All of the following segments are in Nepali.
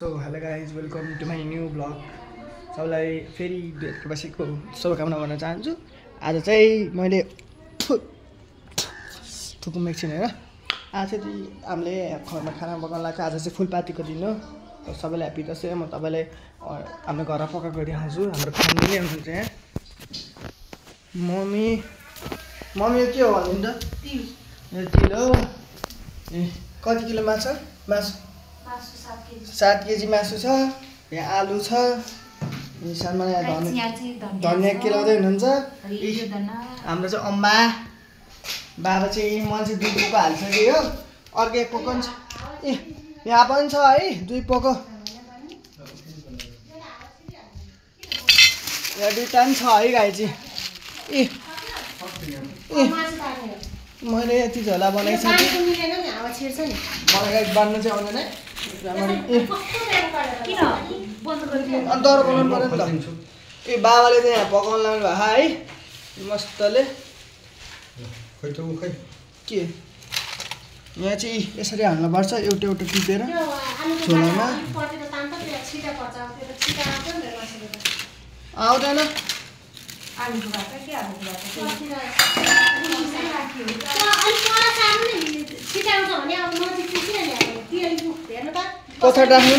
So hello guys welcome to my new blog. सबैलाई फेरि भेट बसेको शुभकामना भन्न चाहन्छु। आज चाहिँ मैले थुकुम एकछिन होइन, आज चाहिँ हामीले घरमा खाना पकाउन लाग्छ। आज चाहिँ फुलपातीको दिन हो, सबैलाई ह्याप्पी दसैँ। म तपाईँलाई हाम्रो घरमा पकाएको देखाउँछु। हाम्रो फ्यामिली हुनुहुन्छ यहाँ। मम्मी के हो भन्नु त? यो तिल हो। ए कति किलो माछा? मासु 7 केजी मासु छ। यहाँ आलु छ। सानो धनियाँ केलाउँदै हुनुहुन्छ। हाम्रो चाहिँ अम्बा बाबा चाहिँ मैले चाहिँ 2 पोको हालिसक्यो। अर्को 1 पोको पनि छ। ए यहाँ पनि छ है 2 पोको। यहाँ 2टा पनि छ है गाई चाहिँ। ए मैले यति झोला बनाइसकेँ। मलाई बाँध्नु चाहिँ आउँदैन है। दर बनाउनु पऱ्यो नि त। ए बाबाले चाहिँ यहाँ पकाउनु लाग्नु भएको है मस्तले। के यहाँ चाहिँ यसरी हाल्नुपर्छ, एउटा एउटा टिपेर झोलामा। आउँदैन पछाडि राख्नु न।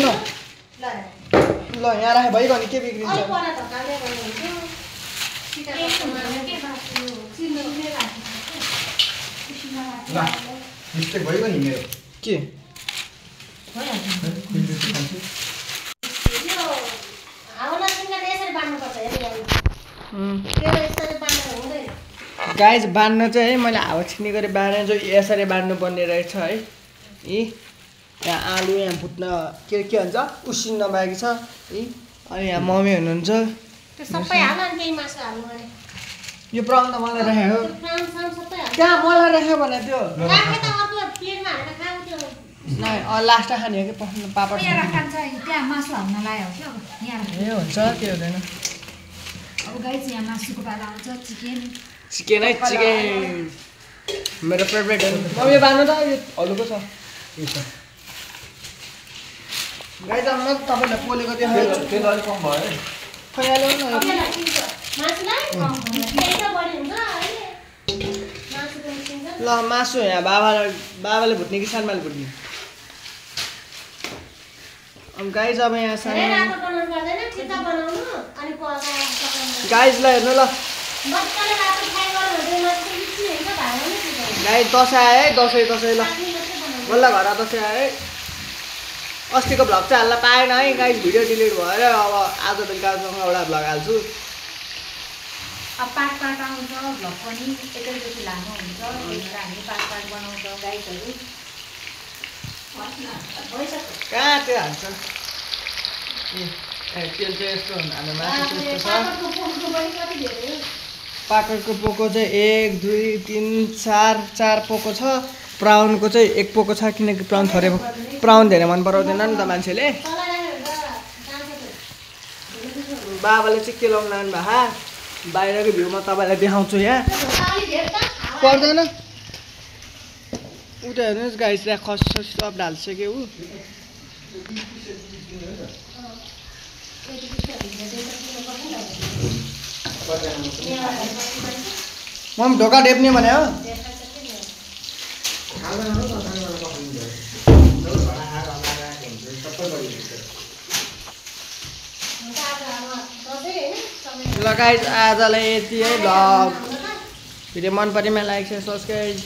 ल यहाँ राख्यो भइगयो नि, के बिग्रिन्छ? मिस्टेक भइगयो नि मेरो। के गाइज बाँध्न चाहिँ है मैले हावा छिर्ने गरी बाँधेर चाहिँ यसरी बाँध्नु पर्ने रहेछ है। यहाँ आलु यहाँ फुट्न के भन्छ उसिन्न बाँकी छ है। अनि यहाँ मम्मी हुनुहुन्छ। यो प्राउन त मलाई राखेको हो। कहाँ मलाई राख्यो भने त्यो लास्टमा खाने हो कि पापड ए हुन्छ के हुँदैन। चिकन है चिकन मेरो फेभरेट हो। मम्मी बाँध्नु त यो हलुको छ। गाइज म तपाईँलाई पोलेको देखाउँछु। तेल अलिक कम भयो है। खैहाल्नु न। ल मासु यहाँ बाबाले भुट्ने कि सानमाले भुट्ने? गाइज अब यहाँ गाइजलाई हेर्नु ल। गाइज दसैँ आयो है। दसैँ ल बल्ल घर दसैँ आयो है। अस्तिको भ्लग चाहिँ हाल्न पाएन है गाइज, भिडियो डिलिट भएर। अब आज बेलुकासँग एउटा भ्लग हाल्छु। अब पार्ट आउँछ भ्लग पनि एकैचोटि लामो हुन्छ। हामी पार्ट बनाउँछ गाइजहरू। कहाँ त्यो हाल्छ? ए तेल चाहिँ यस्तो हाम्रो मासु त्यस्तो छ। पाकरको पोको चाहिँ 1 2 3 4 पोको छ। प्राउनको चाहिँ 1 पोको छ, किनकि प्राउन थोरै प्राउन धेरै मन पराउँदैन नि त मान्छेले। बाबाले चाहिँ के लाउनु लानु भएको बाहिरको भ्यू म तपाईँलाई देखाउँछु। यहाँ पर्दैन उता हेर्नुहोस् गाइस, त्यहाँ खस सब ढालिसक्यो ऊ। मम्मी ढोका ढेप्ने भने हो। ल गाइस आजलाई यति है भ्लग। भिडियो मन परेमा लाइक शेयर सब्सक्राइब